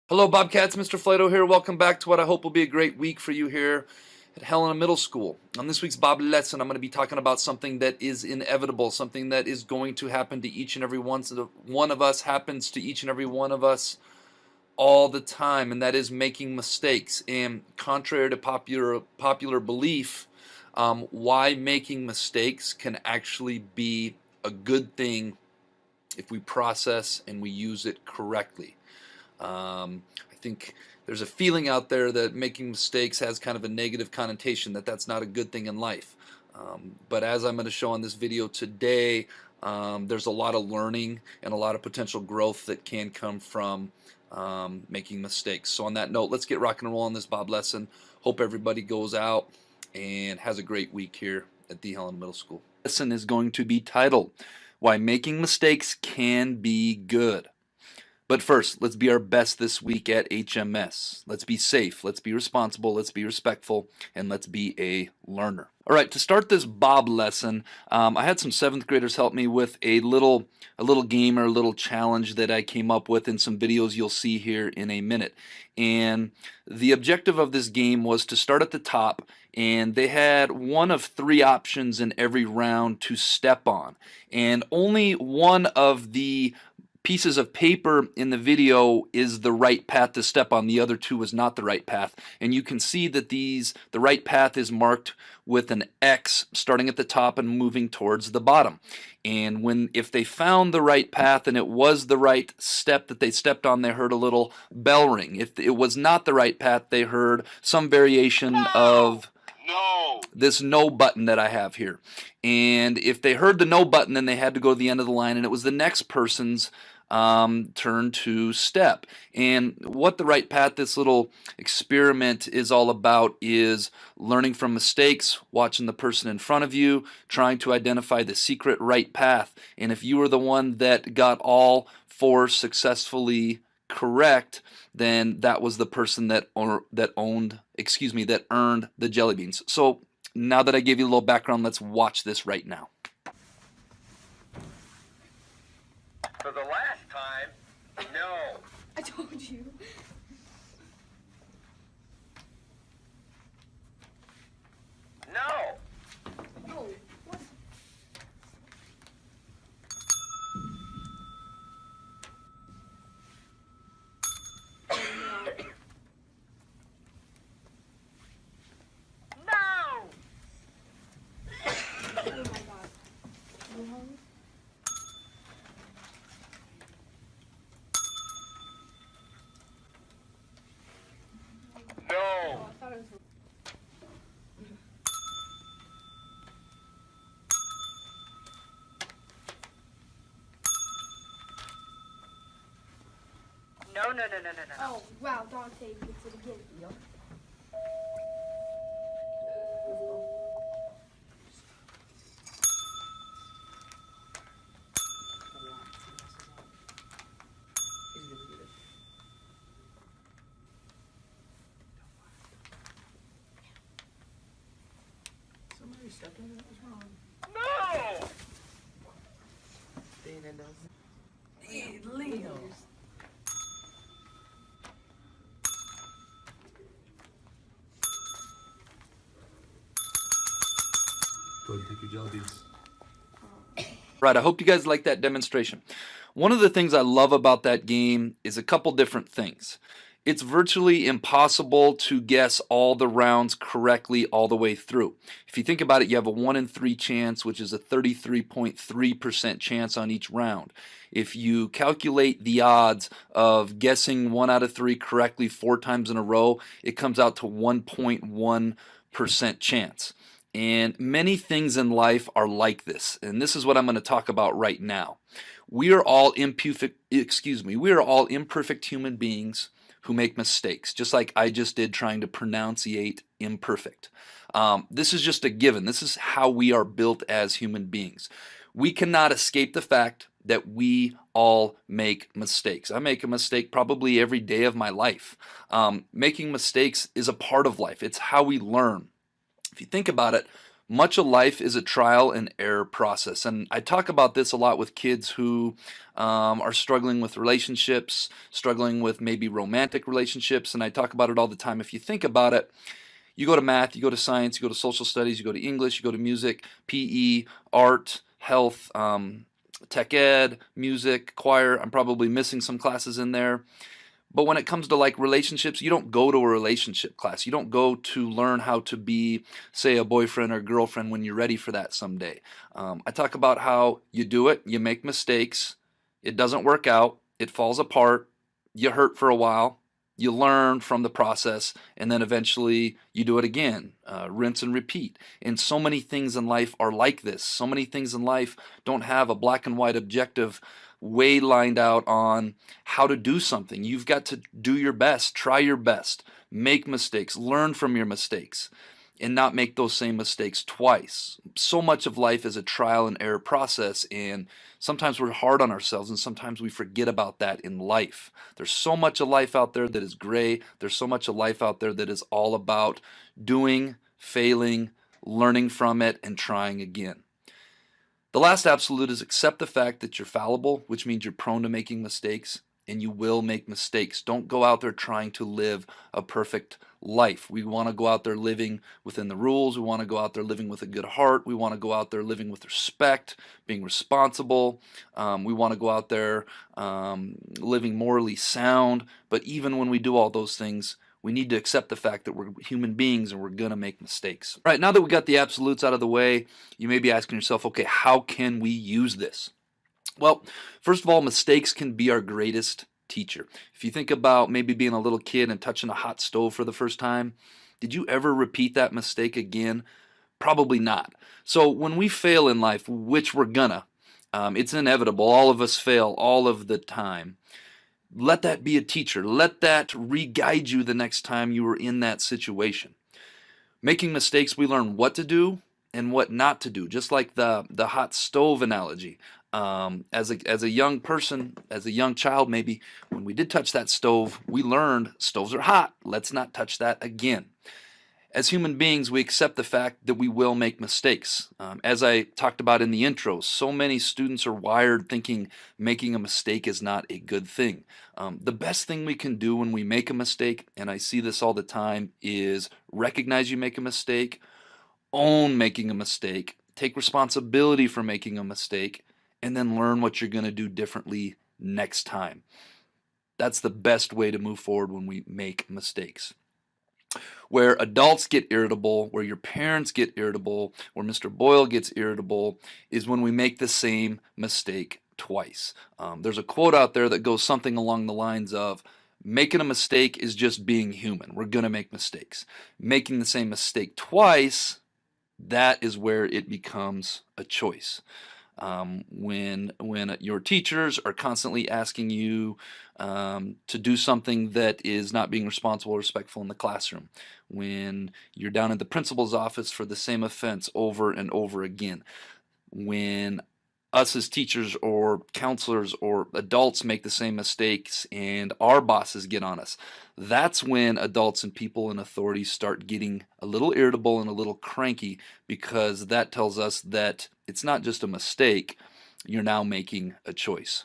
Hello, Bobcats. Mr. Flato here. Welcome back to what I hope will be a great week for you here at Helena Middle School. On this week's Bob Lesson, I'm going to be talking about something that is inevitable, something that is going to happen to each and every one of us, happens to each and every one of us all the time, and that is making mistakes. And contrary to popular belief, why making mistakes can actually be a good thing if we process and we use it correctly. I think there's a feeling out there that making mistakes has kind of a negative connotation, that that's not a good thing in life. But as I'm going to show on this video today, there's a lot of learning and a lot of potential growth that can come from making mistakes. So on that note, let's get rock and roll on this Bob lesson. Hope everybody goes out and has a great week here at the Helena Middle School. Lesson is going to be titled, Why Making Mistakes Can Be Good. But first, let's be our best this week at HMS. Let's be safe, let's be responsible, let's be respectful, and let's be a learner. All right, to start this Bob lesson, I had some 7th graders help me with a little game or a little challenge that I came up with in some videos you'll see here in a minute. And the objective of this game was to start at the top, and they had one of 3 options in every round to step on. And only one of the pieces of paper in the video is the right path to step on. The other 2 was not the right path. And you can see that the right path is marked with an X starting at the top and moving towards the bottom. And if they found the right path and it was the right step that they stepped on, they heard a little bell ring. If it was not the right path, they heard some variation of this no button that I have here. And if they heard the no button, then they had to go to the end of the line, and it was the next person's turn to step. And what the right path, this little experiment is all about, is learning from mistakes, watching the person in front of you, trying to identify the secret right path. And if you were the one that got all 4 successfully correct, then that was the person that earned the jelly beans. So now that I gave you a little background, let's watch this right now. For the last time, no. I told you. No. No. What? No. Oh my god. Wrong. No. Oh, I thought it was. No. Oh wow, Dante gets it again. Yep. Somebody stepped on it. What's wrong? No. Dana does. Hey, Leo. Go ahead and take your jelly beans. Right, I hope you guys like that demonstration. One of the things I love about that game is a couple different things. It's virtually impossible to guess all the rounds correctly all the way through. If you think about it, you have a 1 in 3 chance, which is a 33.3% chance on each round. If you calculate the odds of guessing 1 out of 3 correctly 4 times in a row, it comes out to 1.1% chance. And many things in life are like this, and this is what I'm going to talk about right now. We are all imperfect human beings who make mistakes, just like I just did trying to pronunciate imperfect. This is just a given. This is how we are built as human beings. We cannot escape the fact that we all make mistakes. I make a mistake probably every day of my life. Making mistakes is a part of life. It's how we learn. If you think about it, Much of life is a trial and error process. And I talk about this a lot with kids who are struggling with relationships, struggling with maybe romantic relationships. And I talk about it all the time. If you think about it, you go to math, you go to science, you go to social studies, you go to English, you go to music, PE, art, health, tech ed, music, choir. I'm probably missing some classes in there. But when it comes to like relationships, you don't go to a relationship class. You don't go to learn how to be, say, a boyfriend or girlfriend when you're ready for that someday. I talk about how you do it, you make mistakes, it doesn't work out, it falls apart, you hurt for a while, you learn from the process, and then eventually you do it again. Rinse and repeat. And so many things in life are like this. So many things in life don't have a black and white objective way lined out on how to do something. You've got to do your best, try your best, make mistakes, learn from your mistakes, and not make those same mistakes twice. So much of life is a trial and error process, and sometimes we're hard on ourselves, and sometimes we forget about that in life. There's so much of life out there that is gray. There's so much of life out there that is all about doing, failing, learning from it, and trying again. The last absolute is accept the fact that you're fallible, which means you're prone to making mistakes, and you will make mistakes. Don't go out there trying to live a perfect life. We want to go out there living within the rules. We want to go out there living with a good heart. We want to go out there living with respect, being responsible. We want to go out there living morally sound. But even when we do all those things, we need to accept the fact that we're human beings and we're going to make mistakes. All right, now that we got the absolutes out of the way, you may be asking yourself, okay, how can we use this? Well, first of all, mistakes can be our greatest teacher. If you think about maybe being a little kid and touching a hot stove for the first time, did you ever repeat that mistake again? Probably not. So when we fail in life, which we're gonna, it's inevitable. All of us fail all of the time. Let that be a teacher. Let that re-guide you the next time you are in that situation. Making mistakes, we learn what to do and what not to do. Just like the hot stove analogy. As a young person, as a young child maybe, when we did touch that stove, we learned stoves are hot. Let's not touch that again. As human beings, we accept the fact that we will make mistakes. As I talked about in the intro, so many students are wired thinking making a mistake is not a good thing. The best thing we can do when we make a mistake, and I see this all the time, is recognize you make a mistake, own making a mistake, take responsibility for making a mistake, and then learn what you're going to do differently next time. That's the best way to move forward when we make mistakes. Where adults get irritable, where your parents get irritable, where Mr. Boyle gets irritable, is when we make the same mistake twice. There's a quote out there that goes something along the lines of, making a mistake is just being human. We're going to make mistakes. Making the same mistake twice, that is where it becomes a choice. When your teachers are constantly asking you to do something that is not being responsible or respectful in the classroom, when you're down at the principal's office for the same offense over and over again, when us as teachers or counselors or adults make the same mistakes and our bosses get on us, that's when adults and people in authority start getting a little irritable and a little cranky, because that tells us that it's not just a mistake, you're now making a choice.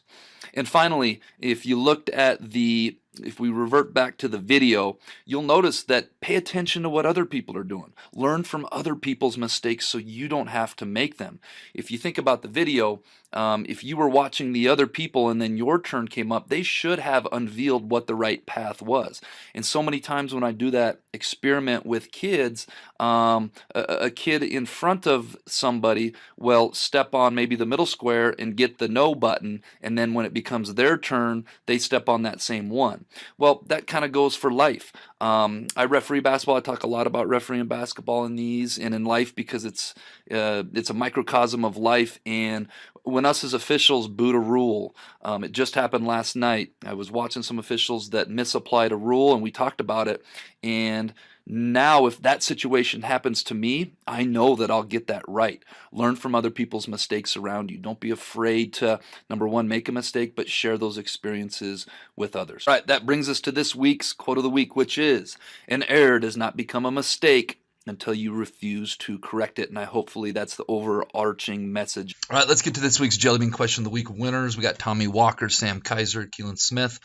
And finally, if we revert back to the video, you'll notice that pay attention to what other people are doing. Learn from other people's mistakes so you don't have to make them. If you think about the video, if you were watching the other people and then your turn came up, they should have unveiled what the right path was. And so many times when I do that experiment with kids, a kid in front of somebody will step on maybe the middle square and get the no button, and then when it becomes their turn, they step on that same one. Well, that kind of goes for life. I referee basketball. I talk a lot about refereeing basketball in these and in life, because it's a microcosm of life. And when us as officials boot a rule, it just happened last night. I was watching some officials that misapplied a rule, and we talked about it. And now if that situation happens to me, I know that I'll get that right. Learn from other people's mistakes around you. Don't be afraid to, number one, make a mistake, but share those experiences with others. All right, that brings us to this week's quote of the week, which is, an error does not become a mistake until you refuse to correct it. And hopefully that's the overarching message. All right, let's get to this week's Jelly Bean Question of the Week winners. We got Tommy Walker, Sam Kaiser, Keelan Smith,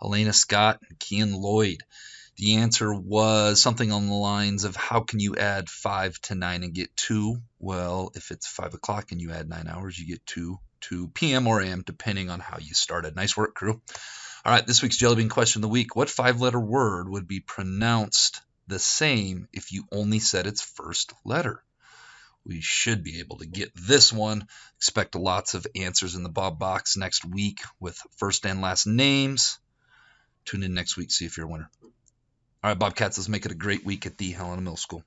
Elena Scott, and Kean Lloyd. The answer was something on the lines of, how can you add 5 to 9 and get 2? Well, if it's 5 o'clock and you add 9 hours, you get 2 p.m. or a.m., depending on how you started. Nice work, crew. All right, this week's Jelly Bean Question of the Week. What 5-letter word would be pronounced the same if you only said its first letter? We should be able to get this one. Expect lots of answers in the Bob Box next week with first and last names. Tune in next week, see if you're a winner. All right, Bobcats, let's make it a great week at the Helena Middle School.